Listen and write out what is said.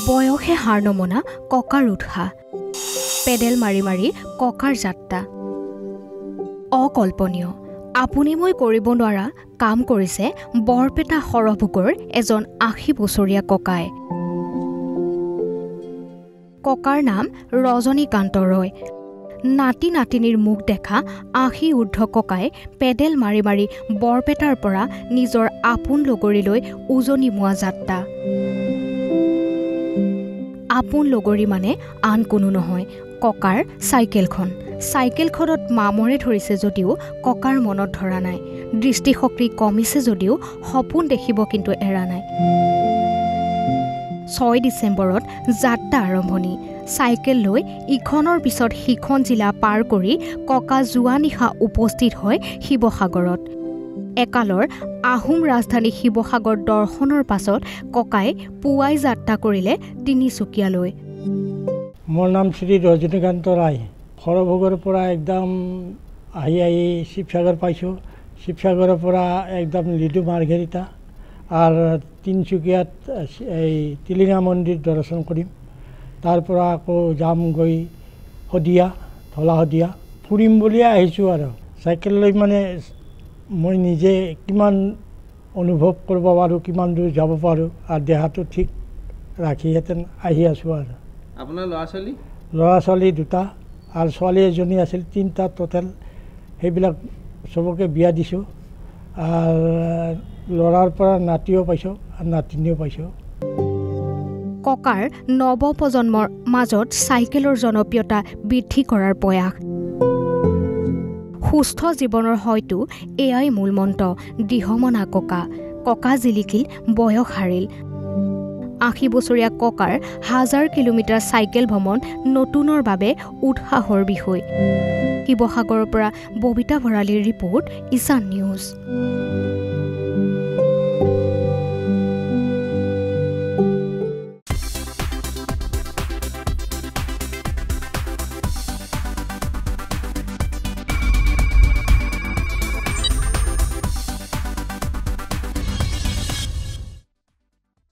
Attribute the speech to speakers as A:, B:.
A: বয়সে হাৰ নমনা ককাৰ উৎসাহ পেডেল মাৰি মাৰি ককাৰ যাত্ৰা অকল্পনীয় আপুনি মই কৰিব নোৱাৰা কাম কৰিছে বৰপেটা সৰভোগৰ এজন ৮০ বছৰীয়া ককাই ককাৰ নাম ৰজনীকান্ত ৰয় নাতি নাতিনীৰ মুখ দেখা ৮০ ঊৰ্ধ্ব ককাই পেডেল মাৰি মাৰি বৰপেটাৰ পৰা নিজৰ আপোন লগৰীলৈ উজনি মোৱা যাত্ৰা আপোন লগৰী মানে আন কোনো নহয় ককাৰ চাইকেলখনত মামৰে ধৰিছে যদিও ককাৰ মনত ধৰা নাই দৃষ্টিশক্তি কমিছে যদিও সপোন দেখিব কিন্তু এৰা নাই ৬ ডিচেম্বৰত যাত্ৰা আৰম্ভণি চাইকেল লৈ ইখনৰ পিছত সিখন জিলা পাৰ কৰি ককা যোৱা নিশা উপস্থিত হয় শিৱসাগৰত একালৰ আহোম ৰাজধানী শিৱসাগৰ দৰ্শনৰ পাছত ককাই পুৱাই যাত্ৰা কৰিলে তিনিচুকীয়ালৈ
B: মোৰ নাম শ্ৰী ৰজনীকান্ত ৰায় সৰভোগৰ পৰা একদম আহি শিৱসাগৰ পাইছোঁ শিৱসাগৰৰ পৰা একদম লিডু মাৰ্ঘেৰিটা আৰু তিনিচুকীয়াত এই টিলিঙা মন্দিৰ দৰ্শন কৰিম তাৰ পৰা আকৌ যাম গৈ শদিয়া ঢলা শদিয়া ফুৰিম বুলিয়ে আহিছোঁ আৰু চাইকেল লৈ মানে মই নিজে কিমান অনুভৱ কৰিব পাৰোঁ কিমান দূৰ যাব পাৰোঁ আৰু দেহাটো ঠিক ৰাখিহেঁতেন আহি আছোঁ আৰু
C: আপোনাৰ
B: ল'ৰা ছোৱালী দুটা আৰু ছোৱালী এজনী আছিল তিনিটা টোটেল সেইবিলাক চবকে বিয়া দিছোঁ আৰু ল'ৰাৰ পৰা নাতিও পাইছোঁ আৰু নাতিনীও পাইছোঁ
A: ককাৰ নৱপ্ৰজন্মৰ মাজত চাইকেলৰ জনপ্ৰিয়তা বৃদ্ধি কৰাৰ প্ৰয়াস সুস্থ জীৱনৰ হয়তো এয়াই মূল মন্ত্ৰ দৃঢ়মনা ককা জিলিকিল বয়স হাৰিল ৮০ বছৰীয়া ককাৰ ১০০০ কিলোমিটাৰ চাইকেল ভ্ৰমণ নতুনৰ বাবে উৎসাহৰ বিষয় শিৱসাগৰৰ পৰা ববিতা ভৰালীৰ ৰিপৰ্ট ঈশান নিউজ।